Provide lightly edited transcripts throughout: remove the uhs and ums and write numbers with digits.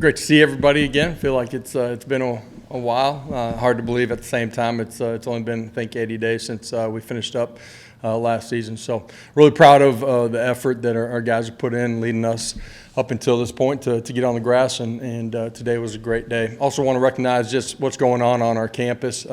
Great to see everybody again. Feel like it's been a while. Hard to believe at the same time. It's only been, I think, 80 days since we finished up last season. So really proud of the effort that our guys have put in, leading us up until this point to get on the grass, and today was a great day. Also want to recognize just what's going on our campus.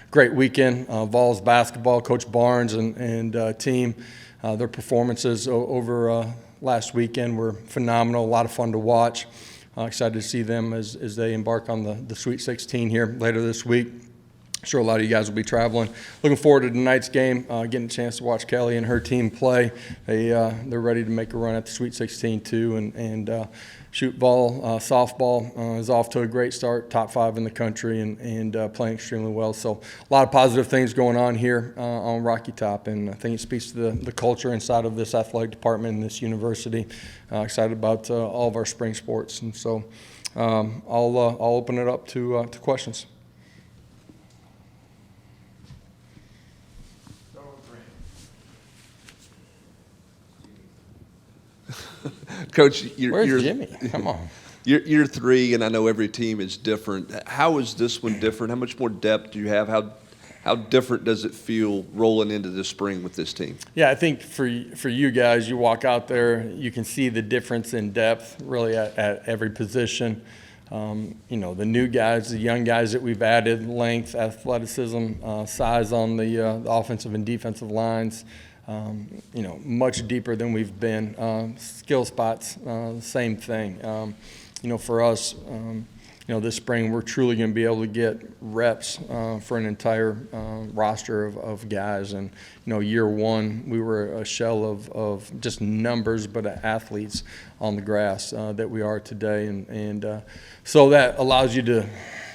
Great weekend, Vols basketball, Coach Barnes and team. Their performances over last weekend were phenomenal, a lot of fun to watch. Excited to see them as they embark on the Sweet 16 here later this week. I'm sure a lot of you guys will be traveling. Looking forward to tonight's game, getting a chance to watch Kelly and her team play. They're ready to make a run at the Sweet 16 too, and softball is off to a great start, top 5 in the country, and playing extremely well. So a lot of positive things going on here on Rocky Top, and I think it speaks to the culture inside of this athletic department and this university. Excited about all of our spring sports, and so I'll open it up to questions. Coach, Where's Jimmy? Come on. Year 3, and I know every team is different. How is this one different? How much more depth do you have? How different does it feel rolling into this spring with this team? Yeah, I think for you guys, you walk out there, you can see the difference in depth really at every position. The new guys, the young guys that we've added, length, athleticism, size on the offensive and defensive lines. Much deeper than we've been. Skill spots, same thing. For us, this spring we're truly going to be able to get reps for an entire roster of guys. And, year 1, we were a shell of just numbers, but athletes on the grass that we are today. And so that allows you to,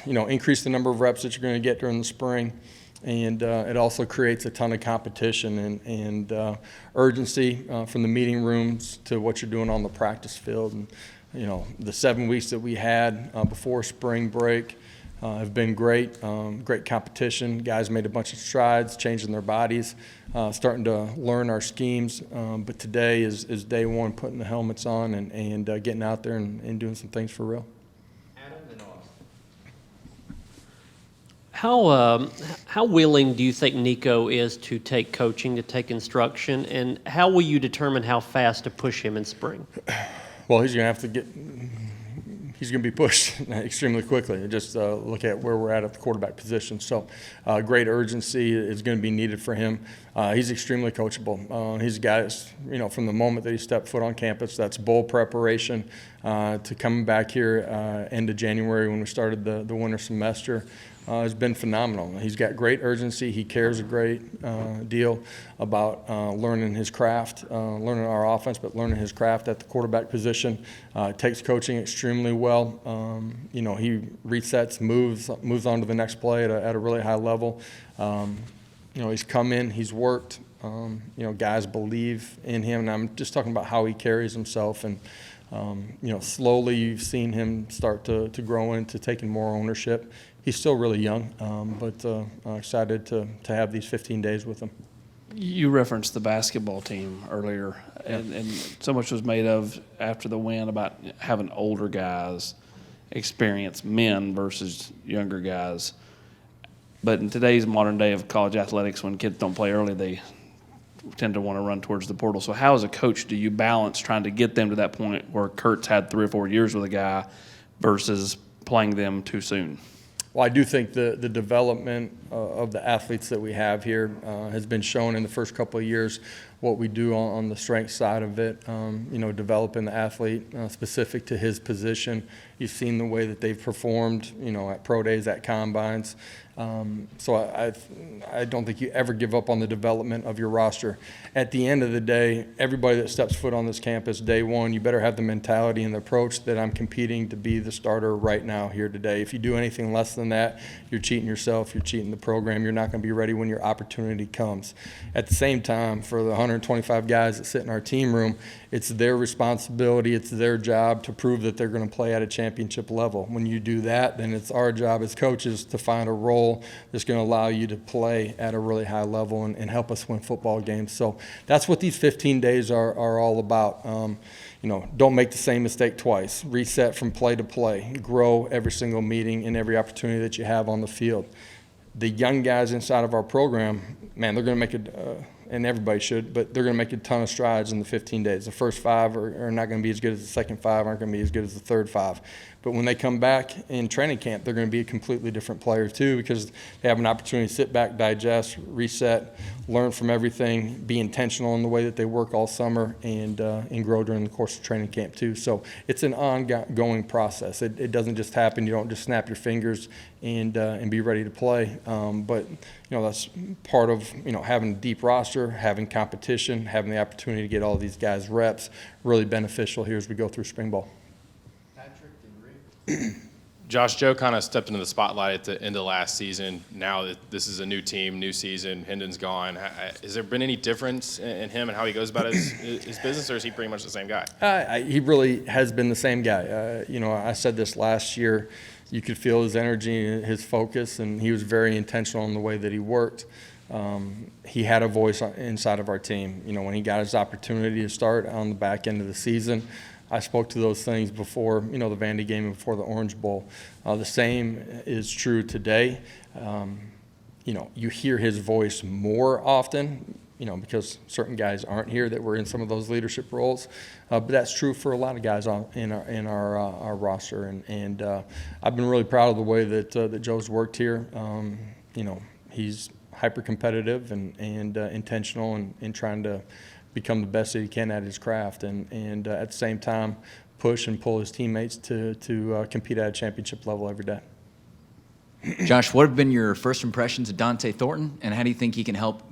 increase the number of reps that you're going to get during the spring. And it also creates a ton of competition and urgency from the meeting rooms to what you're doing on the practice field. And, the 7 weeks that we had before spring break have been great. Great competition. Guys made a bunch of strides, changing their bodies, starting to learn our schemes. But today is day 1, putting the helmets on and getting out there and doing some things for real. How willing do you think Nico is to take coaching, to take instruction, and how will you determine how fast to push him in spring? Well, he's going to be pushed extremely quickly. Just look at where we're at the quarterback position. So great urgency is going to be needed for him. He's extremely coachable. He's a guy that's, from the moment that he stepped foot on campus, that's bowl preparation to coming back here end of January when we started the winter semester. Has been phenomenal. He's got great urgency. He cares a great deal about learning his craft, learning our offense, but learning his craft at the quarterback position. Takes coaching extremely well. He resets, moves on to the next play at a really high level. He's come in, he's worked. Guys believe in him, and I'm just talking about how he carries himself. And slowly you've seen him start to grow into taking more ownership. He's still really young, but excited to have these 15 days with him. You referenced the basketball team earlier, and so much was made of after the win about having older guys, experienced men versus younger guys. But in today's modern day of college athletics, when kids don't play early, they tend to want to run towards the portal. So how, as a coach, do you balance trying to get them to that point where Kurt's had 3 or 4 years with a guy versus playing them too soon? Well, I do think the development of the athletes that we have here has been shown in the first couple of years. What we do on the strength side of it, developing the athlete specific to his position. You've seen the way that they've performed, at pro days, at combines. So I don't think you ever give up on the development of your roster. At the end of the day, everybody that steps foot on this campus day 1, you better have the mentality and the approach that I'm competing to be the starter right now here today. If you do anything less than that, you're cheating yourself, you're cheating the program, you're not going to be ready when your opportunity comes. At the same time, for the 125 guys that sit in our team room, it's their responsibility, it's their job to prove that they're going to play at a championship level. When you do that, then it's our job as coaches to find a role that's going to allow you to play at a really high level and help us win football games. So that's what these 15 days are all about. don't make the same mistake twice. Reset from play to play. Grow every single meeting and every opportunity that you have on the field. The young guys inside of our program, man, they're going to make it, and everybody should, but they're going to make a ton of strides in the 15 days. The first 5 are not going to be as good as the second 5, aren't going to be as good as the third 5. But when they come back in training camp, they're going to be a completely different player too, because they have an opportunity to sit back, digest, reset, learn from everything, be intentional in the way that they work all summer, and grow during the course of training camp too. So it's an ongoing process. It doesn't just happen. You don't just snap your fingers and be ready to play. But that's part of having a deep roster, having competition, having the opportunity to get all these guys reps. Really beneficial here as we go through spring ball. Josh, Joe kind of stepped into the spotlight at the end of last season. Now that this is a new team, new season, Hendon's gone. Has there been any difference in him and how he goes about his business, or is he pretty much the same guy? He really has been the same guy. I said this last year. You could feel his energy, his focus, and he was very intentional in the way that he worked. He had a voice inside of our team. When he got his opportunity to start on the back end of the season, I spoke to those things before, the Vandy game and before the Orange Bowl. The same is true today. You hear his voice more often, because certain guys aren't here that were in some of those leadership roles. But that's true for a lot of guys in our roster. And I've been really proud of the way that Joe's worked here. He's hyper competitive and intentional in trying to become the best that he can at his craft, and at the same time push and pull his teammates to compete at a championship level every day. Josh, what have been your first impressions of Dante Thornton, and how do you think he can help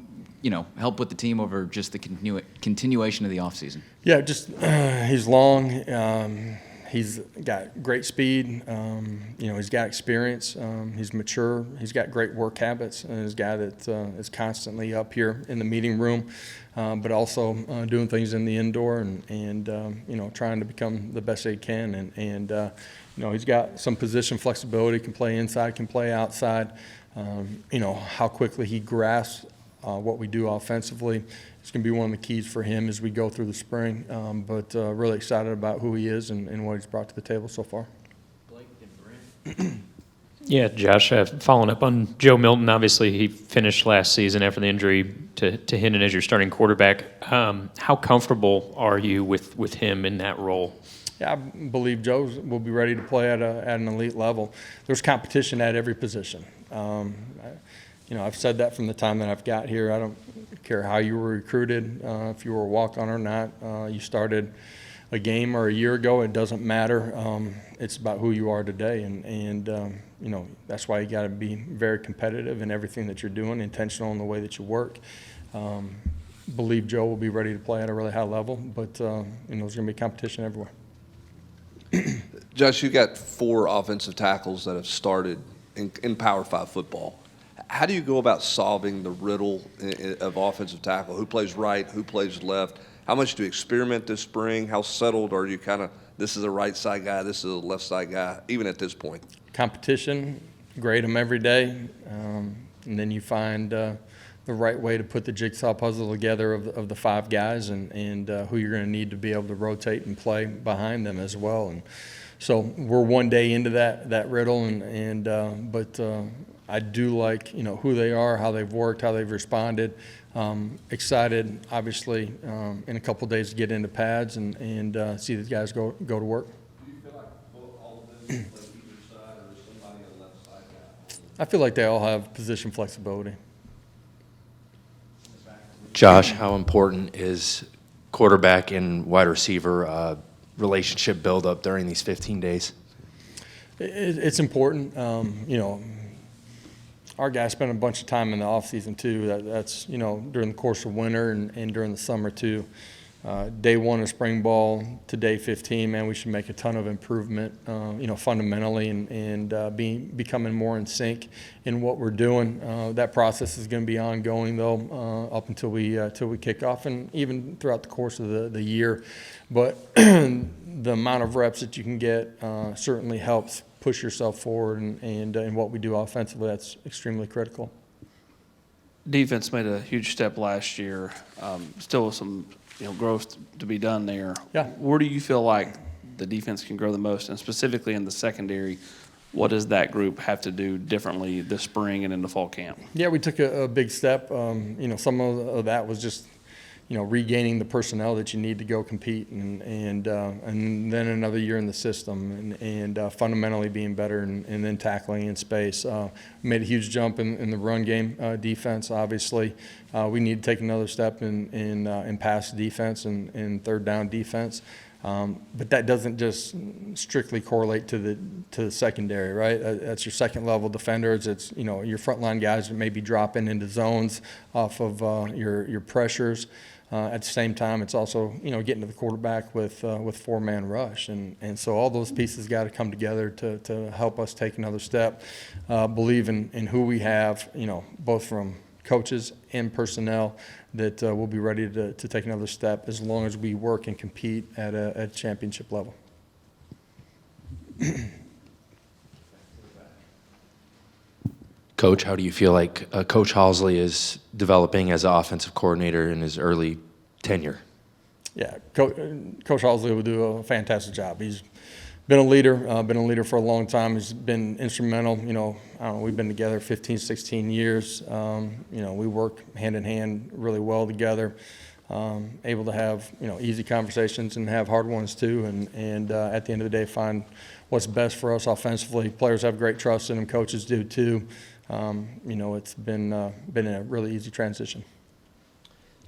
with the team over just the continuation of the offseason? Yeah, just he's long. He's got great speed. He's got experience. He's mature. He's got great work habits, and he's a guy that is constantly up here in the meeting room, but also doing things in the indoor and trying to become the best that he can. And he's got some position flexibility. Can play inside, can play outside. How quickly he grasps what we do offensively. It's going to be one of the keys for him as we go through the spring, but really excited about who he is and what he's brought to the table so far. Blake and Brent. Yeah, Josh, following up on Joe Milton, obviously he finished last season after the injury to Hendon as your starting quarterback. How comfortable are you with him in that role? Yeah, I believe Joe will be ready to play at an elite level. There's competition at every position. I've said that from the time that I've got here. I don't care how you were recruited, if you were a walk-on or not. You started a game or a year ago, it doesn't matter. It's about who you are today, and that's why you got to be very competitive in everything that you're doing, intentional in the way that you work. Believe Joe will be ready to play at a really high level, but there's going to be competition everywhere. Josh, you got 4 offensive tackles that have started in Power 5 football. How do you go about solving the riddle of offensive tackle? Who plays right? Who plays left? How much do you experiment this spring? How settled are you this is a right side guy, this is a left side guy, even at this point? Competition, grade them every day, and then you find the right way to put the jigsaw puzzle together of the 5 guys and who you're going to need to be able to rotate and play behind them as well. And so we're one day into that riddle, but I do like who they are, how they've worked, how they've responded. Excited, obviously, in a couple of days to get into pads and see these guys go to work. Do you feel like all of them play either side, or is somebody a left side guy? I feel like they all have position flexibility. Josh, how important is quarterback and wide receiver relationship build-up during these 15 days? It's important. Our guys spend a bunch of time in the off season too. That's during the course of winter and during the summer too. Day 1 of spring ball to day 15, man, we should make a ton of improvement, fundamentally and becoming more in sync in what we're doing. That process is going to be ongoing though, up until we kick off and even throughout the course of the year. But the amount of reps that you can get certainly helps push yourself forward and what we do offensively, that's extremely critical. defense made a huge step last year. Still some growth to be done there. Yeah. Where do you feel like the defense can grow the most, and specifically in the secondary? What does that group have to do differently this spring and in the fall camp? Yeah, we took a big step. Some of that was just, regaining the personnel that you need to go compete, and then another year in the system, and fundamentally being better, and then tackling in space. Made a huge jump in the run game defense. Obviously, we need to take another step in pass defense and third down defense. But that doesn't just strictly correlate to the secondary, right? That's your second level defenders. It's your frontline guys that may be dropping into zones off of your pressures. At the same time, it's also getting to the quarterback with four-man rush, and so all those pieces got to come together to help us take another step. Believe in who we have, both from coaches and personnel, that we'll be ready to take another step as long as we work and compete at a championship level. Coach, how do you feel like Coach Halsley is developing as an offensive coordinator in his early tenure? Yeah, Coach Halsley will do a fantastic job. He's been a leader for a long time. He's been instrumental. We've been together 15, 16 years. We work hand in hand really well together. Able to have easy conversations and have hard ones too, and at the end of the day find what's best for us offensively. Players have great trust in him. Coaches do too. It's been a really easy transition.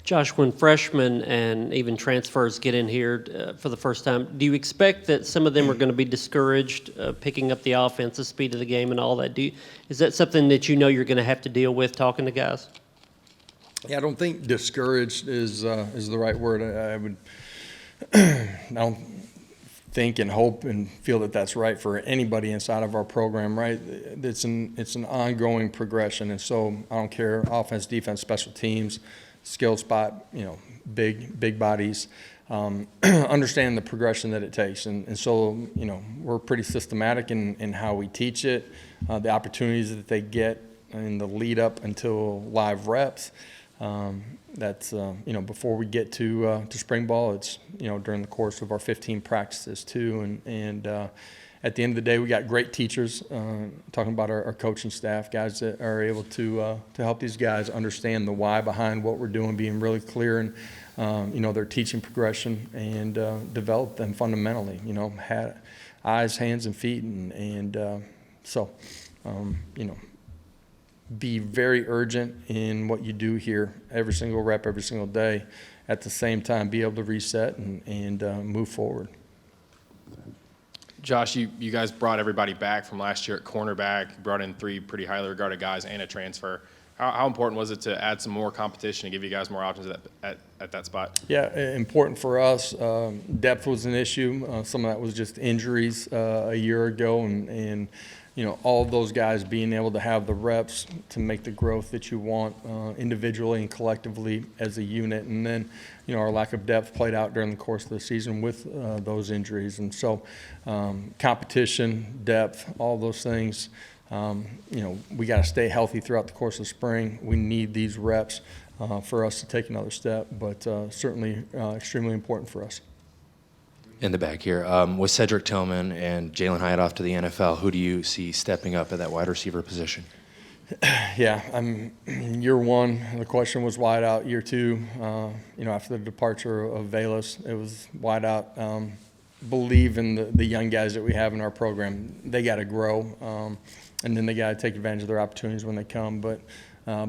Josh, when freshmen and even transfers get in here for the first time, do you expect that some of them are going to be discouraged picking up the offense, the speed of the game, and all that? Is that something that you're going to have to deal with talking to guys? Yeah, I don't think discouraged is the right word. I don't think and hope and feel that that's right for anybody inside of our program, right? It's an ongoing progression, and so I don't care offense, defense, special teams, skill spot, big bodies, understand the progression that it takes. And so, we're pretty systematic in how we teach it, the opportunities that they get in the lead up until live reps. That's, before we get to spring ball, it's, during the course of our 15 practices too. And at the end of the day, we got great teachers, talking about our coaching staff, guys that are able to help these guys understand the why behind what we're doing, being really clear in, their teaching progression, and develop them fundamentally, eyes, hands, and feet. So, be very urgent in what you do here, every single rep, every single day. At the same time, be able to reset and move forward. Josh, you guys brought everybody back from last year at cornerback. You brought in 3 pretty highly regarded guys and a transfer. How important was it to add some more competition and give you guys more options at that spot? Yeah, important for us. Depth was an issue. Some of that was just injuries a year ago, and all of those guys being able to have the reps to make the growth that you want individually and collectively as a unit. And then, our lack of depth played out during the course of the season with those injuries. And so competition, depth, all those things, we got to stay healthy throughout the course of spring. We need these reps for us to take another step, but certainly extremely important for us. In the back here, with Cedric Tillman and Jalen Hyatt off to the NFL, who do you see stepping up at that wide receiver position? Yeah, year one, the question was wide out. Year two, after the departure of Velas, it was wide out. Believe in the young guys that we have in our program. They got to grow, and then they got to take advantage of their opportunities when they come. But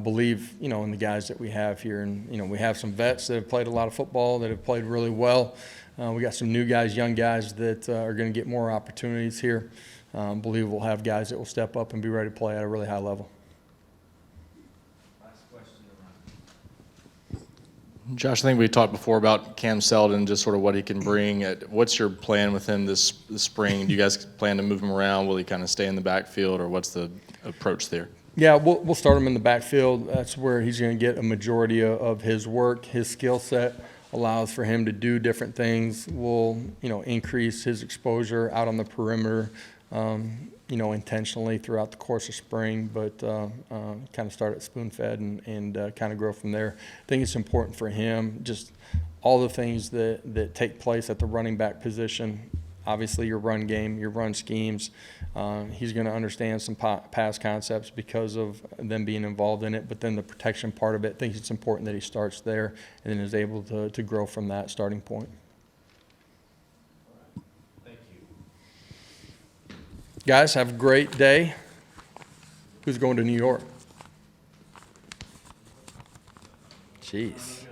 believe, in the guys that we have here. And, we have some vets that have played a lot of football, that have played really well. We got some new guys, young guys that are going to get more opportunities here. Believe we'll have guys that will step up and be ready to play at a really high level. Josh, I think we talked before about Cam Selden, just sort of what he can bring. What's your plan with him this spring? Do you guys plan to move him around? Will he kind of stay in the backfield, or what's the approach there? Yeah, we'll start him in the backfield. That's where he's going to get a majority of his work. His skill set allows for him to do different things. We'll, increase his exposure out on the perimeter, you know, intentionally throughout the course of spring, but kind of start at spoon-fed and kind of grow from there. I think it's important for him, just all the things that take place at the running back position. Obviously, your run game, your run schemes. He's going to understand some pass concepts because of them being involved in it, but then the protection part of it, I think it's important that he starts there and then is able to grow from that starting point. Guys, have a great day. Who's going to New York? Jeez.